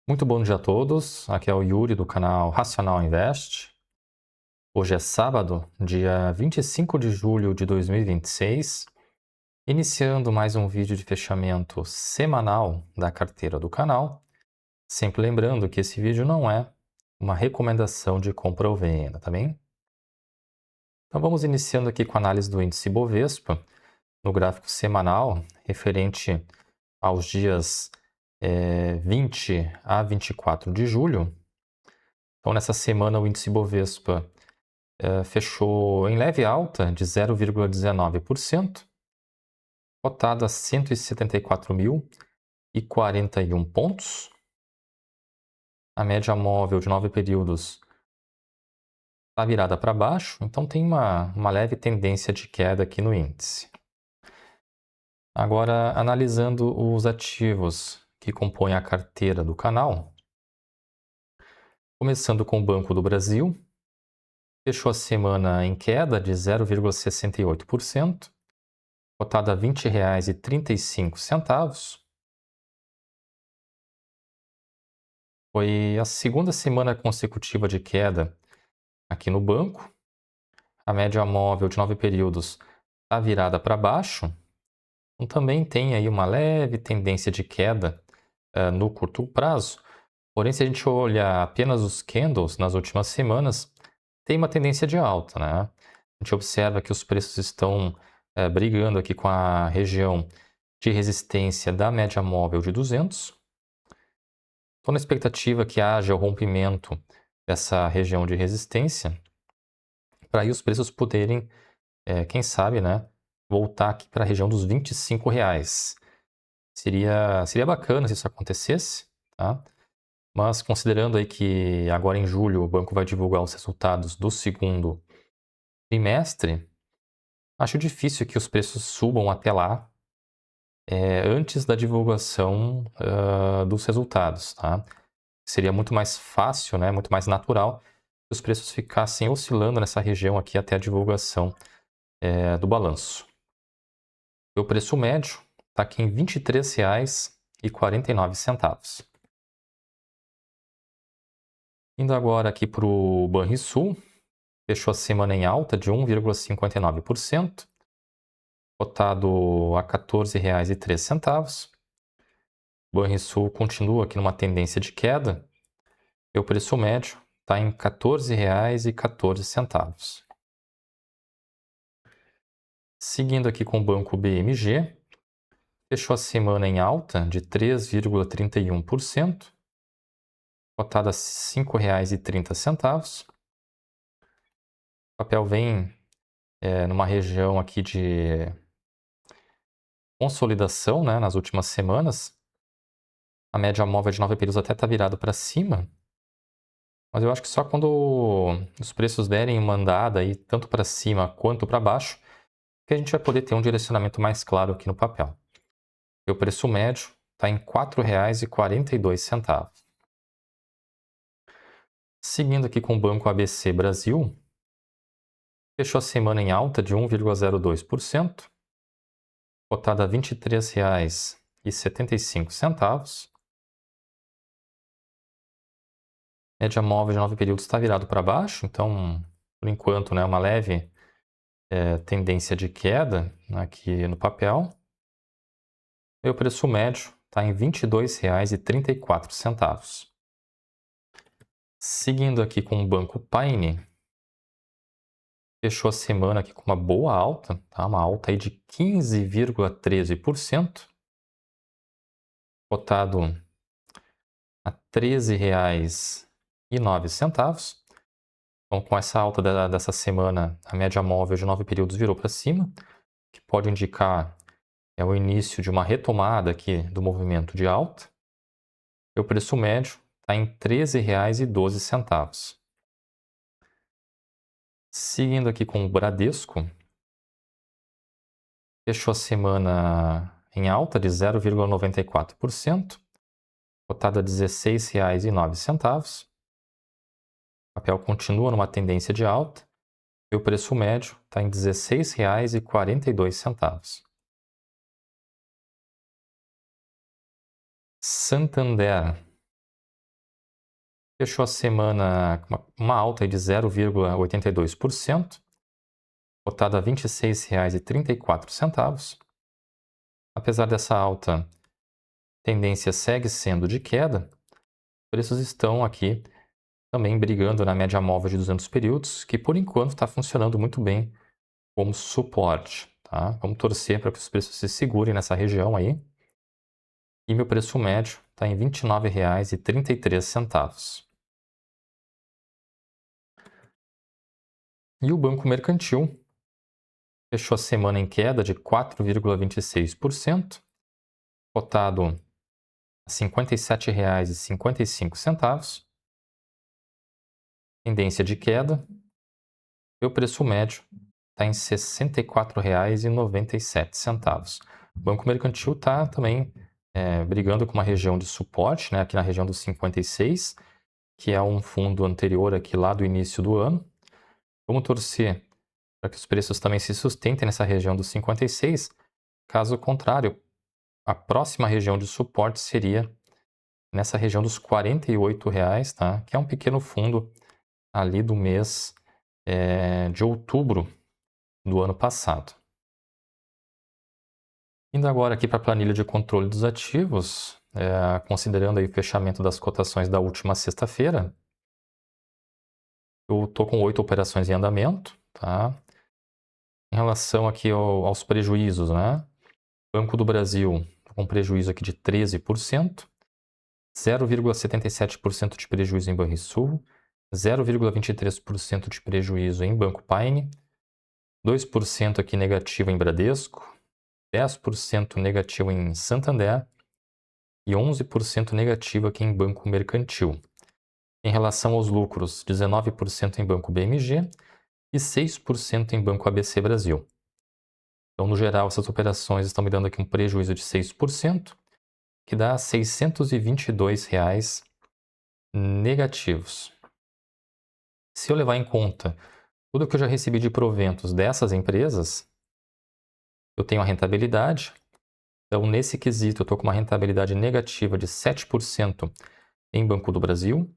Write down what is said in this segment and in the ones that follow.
Muito bom dia a todos, aqui é o Yuri do canal Racional Invest. Hoje é sábado, dia 25 de julho de 2026, iniciando mais um vídeo de fechamento semanal da carteira do canal. Sempre lembrando que esse vídeo não é uma recomendação de compra ou venda, tá bem? Então vamos iniciando aqui com a análise do índice Bovespa, no gráfico semanal, referente aos dias 20 a 24 de julho. Então, nessa semana, o índice Bovespa fechou em leve alta de 0,19%, cotado a 174.041 pontos. A média móvel de 9 períodos está virada para baixo, então tem uma leve tendência de queda aqui no índice. Agora, analisando os ativos que compõem a carteira do canal, começando com o Banco do Brasil, fechou a semana em queda de 0,68%, cotado a R$ 20,35. Foi a segunda semana consecutiva de queda aqui no banco. A média móvel de 9 períodos está virada para baixo. Então, também tem aí uma leve tendência de queda no curto prazo. Porém, se a gente olhar apenas os candles nas últimas semanas, tem uma tendência de alta, né? A gente observa que os preços estão brigando aqui com a região de resistência da média móvel de 200. Estou na expectativa que haja o rompimento dessa região de resistência para aí os preços poderem, quem sabe, né, voltar aqui para a região dos R$ 25. Seria bacana se isso acontecesse, tá? Mas considerando aí que agora em julho o banco vai divulgar os resultados do segundo trimestre, acho difícil que os preços subam até lá antes da divulgação dos resultados, tá? Seria muito mais fácil, né, muito mais natural que os preços ficassem oscilando nessa região aqui até a divulgação do balanço. O preço médio está aqui em R$ 23,49. Indo agora aqui para o Banrisul, fechou a semana em alta de 1,59%, cotado a R$ 14,03. O Banrisul continua aqui numa tendência de queda, e o preço médio está em R$ 14,14. Seguindo aqui com o Banco BMG, fechou a semana em alta de 3,31%, cotado a R$ 5,30. O papel vem numa região aqui de consolidação, né, nas últimas semanas. A média móvel de 9 períodos até está virado para cima, mas eu acho que só quando os preços derem uma andada aí, tanto para cima quanto para baixo, que a gente vai poder ter um direcionamento mais claro aqui no papel. E o preço médio está em R$ 4,42. Seguindo aqui com o Banco ABC Brasil, fechou a semana em alta de 1,02%, cotada a R$ 23,75. Média móvel de 9 períodos está virado para baixo, então, por enquanto, né, uma leve tendência de queda aqui no papel. E o preço médio está em R$ 22,34. Seguindo aqui com o Banco Paine, fechou a semana aqui com uma boa alta, tá? Uma alta aí de 15,13%, cotado a R$ 13,09. Então, com essa alta dessa semana, a média móvel de 9 períodos virou para cima, que pode indicar o início de uma retomada aqui do movimento de alta. E o preço médio está em R$ 13,12. Seguindo aqui com o Bradesco, fechou a semana em alta de 0,94%, cotado a R$ 16,09. O papel continua numa tendência de alta e o preço médio está em R$ 16,42. Santander Fechou a semana com uma alta de 0,82%, cotada a R$ 26,34. Apesar dessa alta, a tendência segue sendo de queda. Os preços estão aqui também brigando na média móvel de 200 períodos, que por enquanto está funcionando muito bem como suporte. Tá? Vamos torcer para que os preços se segurem nessa região aí. E meu preço médio está em R$ 29,33. E o Banco Mercantil fechou a semana em queda de 4,26%, cotado a R$ 57,55. Tendência de queda. Meu preço médio está em R$ 64,97. O Banco Mercantil está também brigando com uma região de suporte, né, aqui na região dos 56, que é um fundo anterior aqui lá do início do ano. Vamos torcer para que os preços também se sustentem nessa região dos 56. Caso contrário, a próxima região de suporte seria nessa região dos R$ 48, tá? Que é um pequeno fundo ali do mês de outubro do ano passado. Indo agora aqui para a planilha de controle dos ativos, considerando aí o fechamento das cotações da última sexta-feira, eu estou com 8 operações em andamento, tá? Em relação aqui aos prejuízos, né? Banco do Brasil com prejuízo aqui de 13%, 0,77% de prejuízo em Banrisul, 0,23% de prejuízo em Banco Paine, 2% aqui negativo em Bradesco, 10% negativo em Santander e 11% negativo aqui em Banco Mercantil. Em relação aos lucros, 19% em Banco BMG e 6% em Banco ABC Brasil. Então, no geral, essas operações estão me dando aqui um prejuízo de 6%, que dá R$ 622 negativos. Se eu levar em conta tudo que eu já recebi de proventos dessas empresas, eu tenho a rentabilidade. Então, nesse quesito, eu estou com uma rentabilidade negativa de 7% em Banco do Brasil,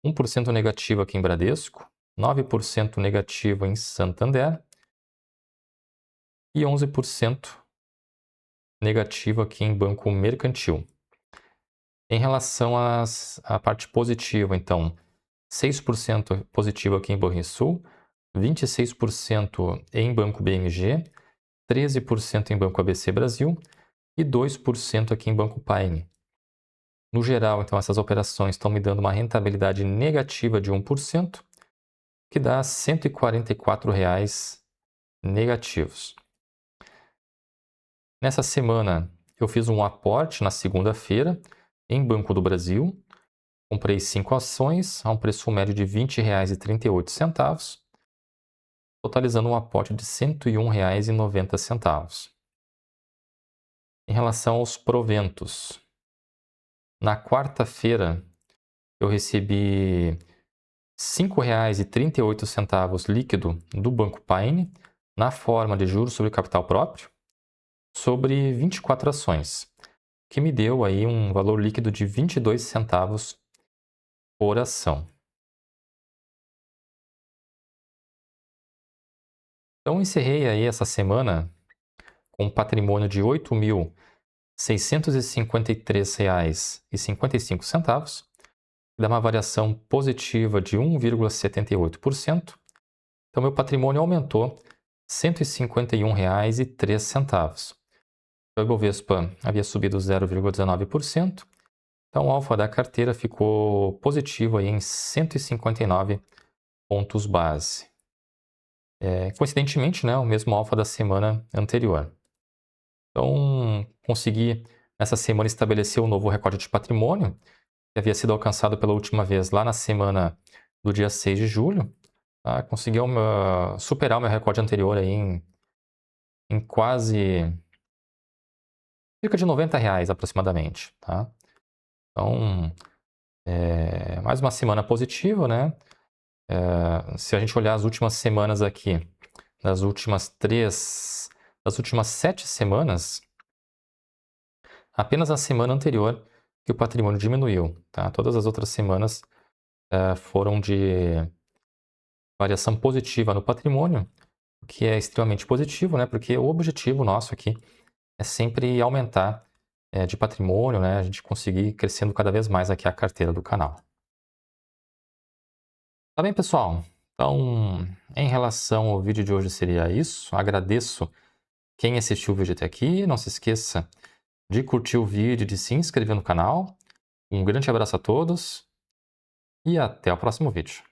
1% negativo aqui em Bradesco, 9% negativo em Santander e 11% negativo aqui em Banco Mercantil. Em relação à parte positiva, então, 6% positivo aqui em Banrisul, 26% em Banco BMG, 13% em Banco ABC Brasil e 2% aqui em Banco Paine. No geral, então, essas operações estão me dando uma rentabilidade negativa de 1%, que dá R$ 144 negativos. Nessa semana, eu fiz um aporte na segunda-feira em Banco do Brasil. Comprei 5 ações a um preço médio de R$ 20,38, totalizando um aporte de R$ 101,90. Em relação aos proventos, na quarta-feira eu recebi R$ 5,38 líquido do Banco Paine, na forma de juros sobre capital próprio, sobre 24 ações, que me deu aí um valor líquido de 22 centavos por ação. Então, encerrei aí essa semana com um patrimônio de R$ 8.653,55, dá uma variação positiva de 1,78%. Então, meu patrimônio aumentou R$ 151,03. O Ibovespa havia subido 0,19%. Então, o alfa da carteira ficou positivo aí em 159 pontos base. Coincidentemente, né, o mesmo alfa da semana anterior. Então, consegui nessa semana estabelecer um novo recorde de patrimônio, que havia sido alcançado pela última vez lá na semana do dia 6 de julho. Tá? Consegui superar o meu recorde anterior aí em quase cerca de R$ 90 aproximadamente. Tá? Então, mais uma semana positiva, né? Se a gente olhar as últimas semanas aqui, das últimas 7 semanas, apenas a semana anterior que o patrimônio diminuiu, tá? Todas as outras semanas foram de variação positiva no patrimônio, o que é extremamente positivo, né? Porque o objetivo nosso aqui é sempre aumentar de patrimônio, né? A gente conseguir ir crescendo cada vez mais aqui a carteira do canal. Tá bem, pessoal? Então, em relação ao vídeo de hoje seria isso. Agradeço quem assistiu o vídeo até aqui. Não se esqueça de curtir o vídeo, de se inscrever no canal. Um grande abraço a todos e até o próximo vídeo.